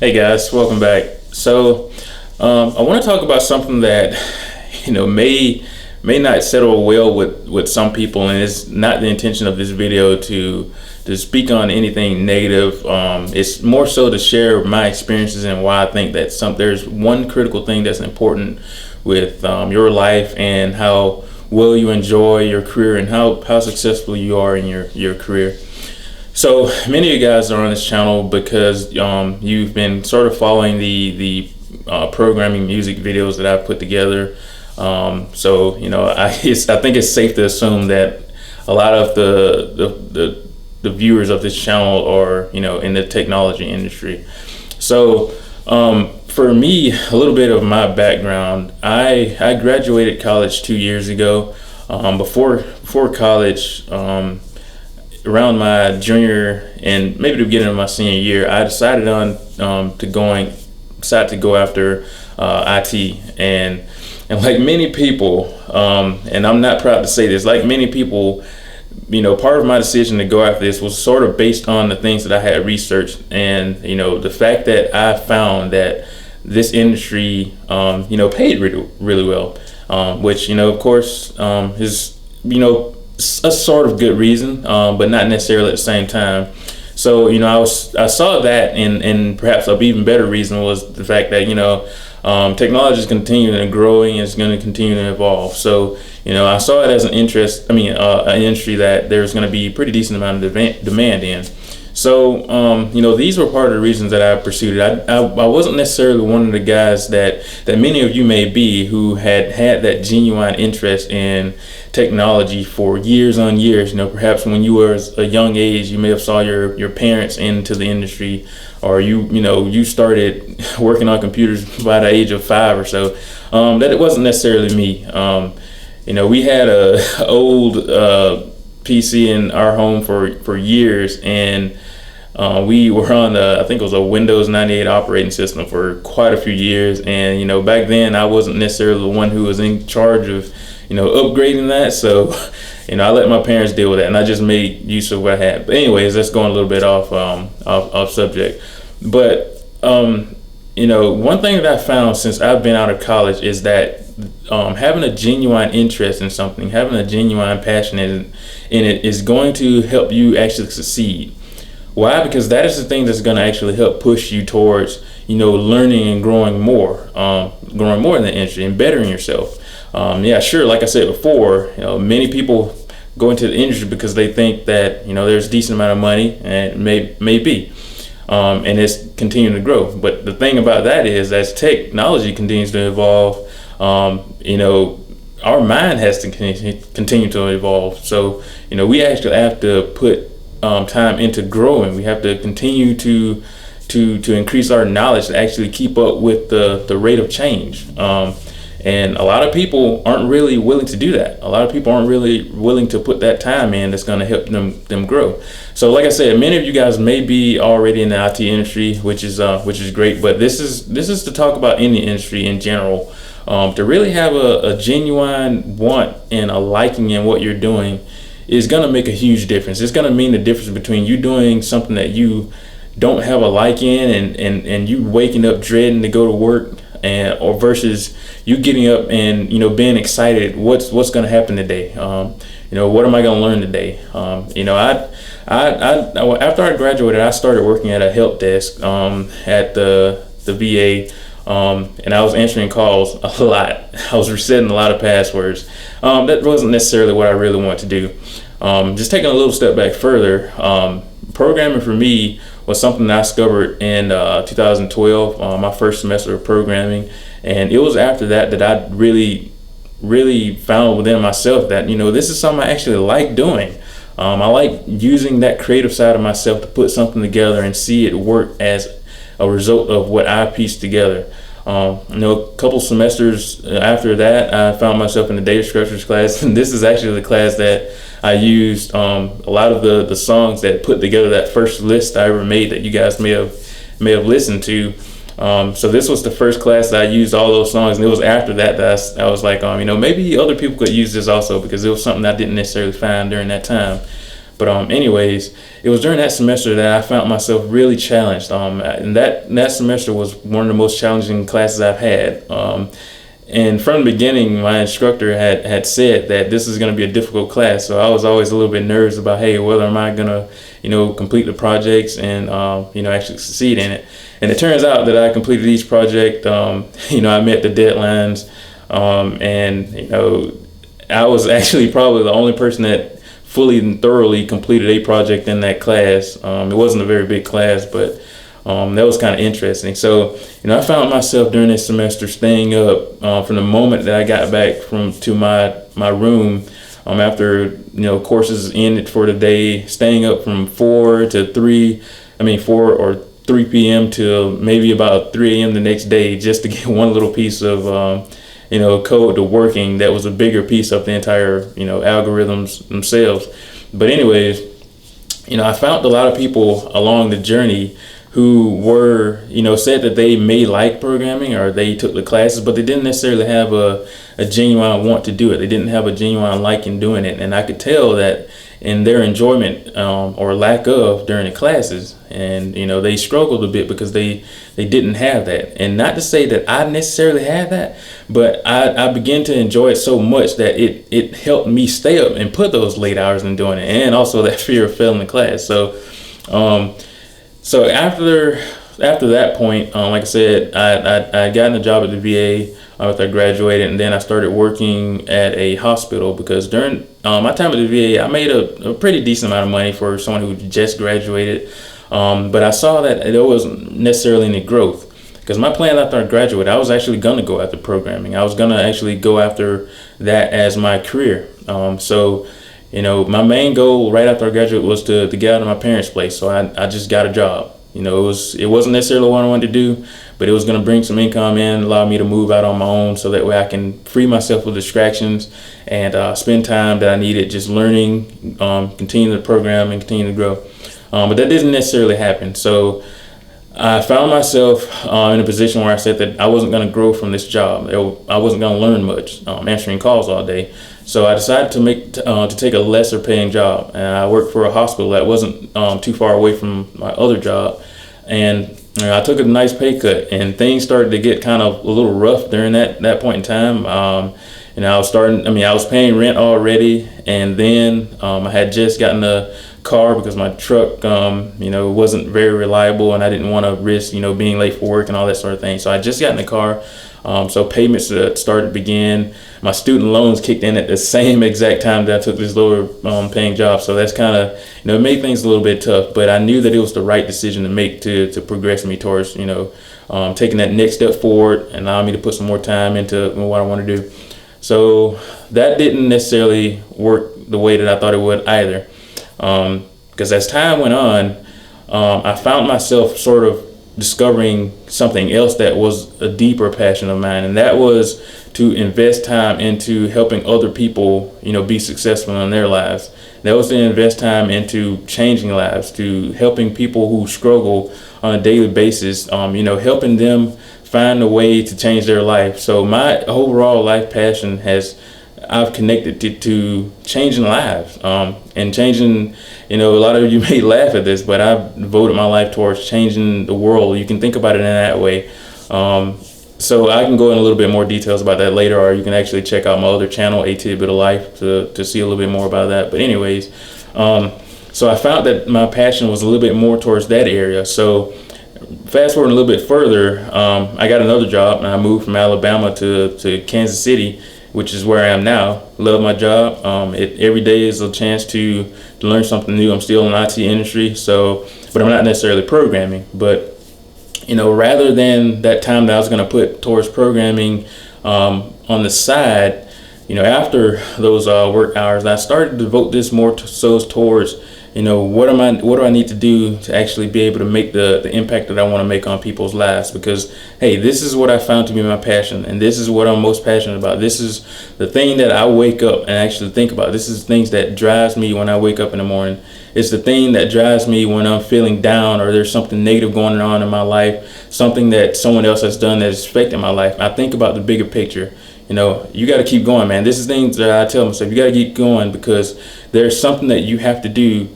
Hey guys, welcome back. I want to talk about something that may not settle well with some people, and it's not the intention of this video to speak on anything negative. It's more so to share my experiences and why I think that there's one critical thing that's important with your life and how well you enjoy your career and how successful you are in your career. So many of you guys are on this channel because you've been sort of following the programming music videos that I've put together. I think it's safe to assume that a lot of the viewers of this channel are in the technology industry. So for me, a little bit of my background. I graduated college 2 years ago. Before college, around my junior and maybe the beginning of my senior year, I decided to go after IT, and like many people, and I'm not proud to say this, like many people, part of my decision to go after this was sort of based on the things that I had researched, and the fact that I found that this industry paid really well, which of course is a sort of good reason, but not necessarily at the same time. So I saw that, and perhaps an even better reason was the fact that technology is continuing to grow and it's going to continue to evolve. So I saw it as an industry that there's going to be a pretty decent amount of demand in. So these were part of the reasons that I pursued it. I wasn't necessarily one of the guys that many of you may be who had that genuine interest in technology for years on years. Perhaps when you were a young age, you may have saw your parents into the industry, or you started working on computers by the age of 5 or so. That it wasn't necessarily me. We had a old PC in our home for years, and we were on I think it was a Windows 98 operating system for quite a few years. And back then I wasn't necessarily the one who was in charge of upgrading that, so I let my parents deal with that, and I just made use of what I had. But anyways, that's going a little bit off subject. But one thing that I found since I've been out of college is that having a genuine interest in something, having a genuine passion in it is going to help you actually succeed. Why? Because that is the thing that's going to actually help push you towards learning and growing more in the industry and bettering yourself. Sure, like I said before, many people go into the industry because they think that there's a decent amount of money, and it may be, and it's continuing to grow. But the thing about that is, as technology continues to evolve, our mind has to continue to evolve. So we actually have to put time into growing. We have to continue to increase our knowledge to actually keep up with the rate of change. And a lot of people aren't really willing to do that. A lot of people aren't really willing to put that time in that's going to help them grow. So like I said, many of you guys may be already in the IT industry, which is great. But this is to talk about any industry in general. To really have a genuine want and a liking in what you're doing is going to make a huge difference. It's going to mean the difference between you doing something that you don't have a like in, and you waking up dreading to go to work, or versus you getting up and being excited what's going to happen today. What am I going to learn today? After I graduated, I started working at a help desk at the VA, and I was answering calls a lot. I was resetting a lot of passwords. That wasn't necessarily what I really wanted to do. Just taking a little step back further, programming for me was something that I discovered in 2012, my first semester of programming. And it was after that I really found within myself that, this is something I actually like doing. I like using that creative side of myself to put something together and see it work as a result of what I pieced together. A couple semesters after that, I found myself in the data structures class, and this is actually the class that I used a lot of the songs that put together that first list I ever made that you guys may have listened to. So this was the first class that I used all those songs, and it was after that I was like, maybe other people could use this also, because it was something I didn't necessarily find during that time. But anyways, it was during that semester that I found myself really challenged. And that semester was one of the most challenging classes I've had. And from the beginning, my instructor had said that this is going to be a difficult class. So I was always a little bit nervous about, hey, whether am I going to, complete the projects and, actually succeed in it. And it turns out that I completed each project. I met the deadlines. I was actually probably the only person that fully and thoroughly completed a project in that class. It wasn't a very big class, but that was kind of interesting. So, I found myself during this semester staying up from the moment that I got back to my room after, courses ended for the day, staying up from 4 or 3 p.m. till maybe about 3 a.m. the next day just to get one little piece of, code to working that was a bigger piece of the entire, algorithms themselves. But anyways, I found a lot of people along the journey who were, said that they may like programming or they took the classes, but they didn't necessarily have a genuine want to do it. They didn't have a genuine like in doing it. And I could tell that in their enjoyment or lack of during the classes. And, they struggled a bit because they didn't have that. And not to say that I necessarily had that, but I began to enjoy it so much that it helped me stay up and put those late hours in doing it. And also that fear of failing the class. So after that point, like I said, I got a job at the VA after I graduated, and then I started working at a hospital because during my time at the VA, I made a pretty decent amount of money for someone who just graduated. But I saw that there wasn't necessarily any growth because my plan after I graduated, I was actually going to go after programming. I was going to actually go after that as my career. My main goal right after I graduated was to get out of my parents' place. So I just got a job. It wasn't necessarily what I wanted to do, but it was going to bring some income in, allow me to move out on my own so that way I can free myself of distractions and spend time that I needed just learning, continue to program and continue to grow. But that didn't necessarily happen. So I found myself in a position where I said that I wasn't going to grow from this job. I wasn't going to learn much, answering calls all day. So I decided to take a lesser paying job, and I worked for a hospital that wasn't too far away from my other job. And I took a nice pay cut, and things started to get kind of a little rough during that point in time. I was paying rent already, and then I had just gotten a car because my truck, wasn't very reliable, and I didn't want to risk, being late for work and all that sort of thing. So I just got in the car. So payments started to begin. My student loans kicked in at the same exact time that I took this lower paying job. So that's kind of, it made things a little bit tough, but I knew that it was the right decision to make to progress me towards, taking that next step forward and allowing me to put some more time into what I want to do. So that didn't necessarily work the way that I thought it would either. Because as time went on, I found myself sort of discovering something else that was a deeper passion of mine, and that was to invest time into helping other people, be successful in their lives. That was to invest time into changing lives, to helping people who struggle on a daily basis, helping them find a way to change their life. So my overall life passion I've connected to changing lives, and changing, a lot of you may laugh at this, but I've devoted my life towards changing the world. You can think about it in that way. So I can go in a little bit more details about that later, or you can actually check out my other channel, A Tidbit of Life, to see a little bit more about that. But anyways, so I found that my passion was a little bit more towards that area. So fast forward a little bit further, I got another job, and I moved from Alabama to Kansas City, which is where I am now. Love my job. Every day is a chance to learn something new. I'm still in the IT industry, but I'm not necessarily programming. But rather than that time that I was going to put towards programming on the side, after those work hours, I started to devote this more towards, what do I need to do to actually be able to make the impact that I want to make on people's lives? Because, hey, this is what I found to be my passion, and this is what I'm most passionate about. This is the thing that I wake up and actually think about. This is things that drives me when I wake up in the morning. It's the thing that drives me when I'm feeling down or there's something negative going on in my life, something that someone else has done that is affecting my life. I think about the bigger picture. You got to keep going, man. This is things that I tell myself. You got to keep going because there's something that you have to do,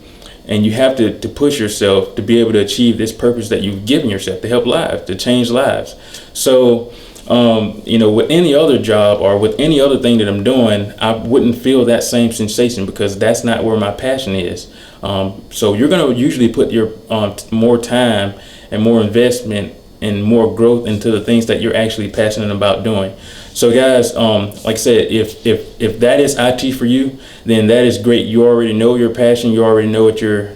and you have to push yourself to be able to achieve this purpose that you've given yourself, to help lives, to change lives. So, with any other job or with any other thing that I'm doing, I wouldn't feel that same sensation because that's not where my passion is. So you're going to usually put your more time and more investment and more growth into the things that you're actually passionate about doing. So guys, like I said, if that is IT for you, then that is great. You already know your passion. You already know what you're,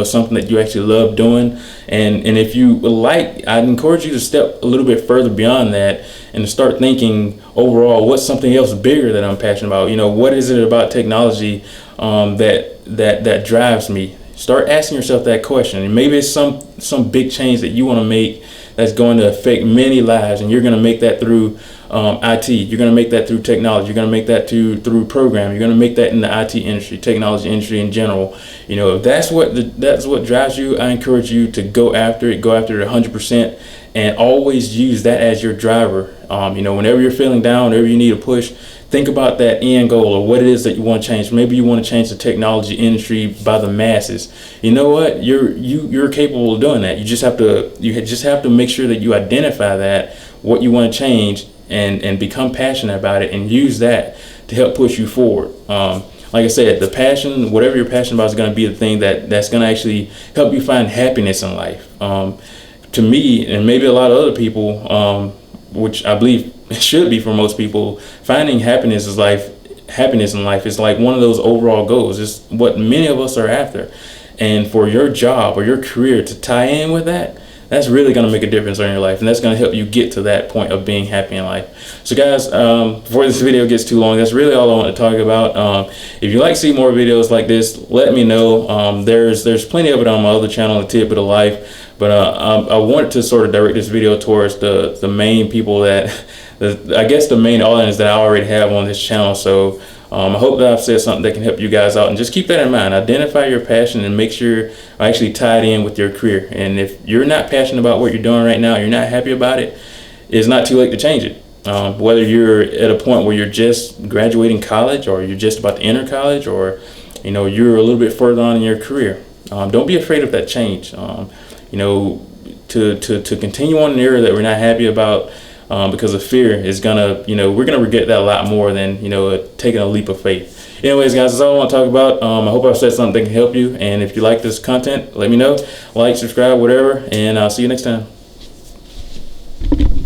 something that you actually love doing. And if you would like, I'd encourage you to step a little bit further beyond that and to start thinking overall, what's something else bigger that I'm passionate about? What is it about technology that drives me? Start asking yourself that question. And maybe it's some big change that you want to make that's going to affect many lives, and you're going to make that through IT. You're going to make that through technology. You're going to make that through programming. You're going to make that in the IT industry, technology industry in general. If that's what drives you, I encourage you to go after it. Go after it 100%, and always use that as your driver. Whenever you're feeling down, whenever you need a push, think about that end goal or what it is that you want to change. Maybe you want to change the technology industry by the masses. You know what? You're capable of doing that. You just have to make sure that you identify that, what you want to change, and become passionate about it, and use that to help push you forward. Like I said, the passion, whatever you're passionate about, is going to be the thing that's going to actually help you find happiness in life. To me, and maybe a lot of other people, which I believe it should be for most people, finding happiness in life is like one of those overall goals. It's what many of us are after. And for your job or your career to tie in with that, that's really going to make a difference in your life, and that's going to help you get to that point of being happy in life. So guys, before this video gets too long, that's really all I want to talk about. If you like to see more videos like this, let me know. There's plenty of it on my other channel, The Tidbit of Life, but I wanted to sort of direct this video towards the main people I guess the main audience that I already have on this channel. So I hope that I've said something that can help you guys out, and just keep that in mind. Identify your passion and make sure you actually tie it in with your career. And if you're not passionate about what you're doing right now, you're not happy about it, it's not too late to change it. Whether you're at a point where you're just graduating college, or you're just about to enter college, or you're a little bit further on in your career, don't be afraid of that change. To continue on in an area that we're not happy about, because of fear, is gonna, we're gonna regret that a lot more than, taking a leap of faith. Anyways, guys, that's all I want to talk about. I hope I've said something that can help you. And if you like this content, let me know. Like, subscribe, whatever. And I'll see you next time.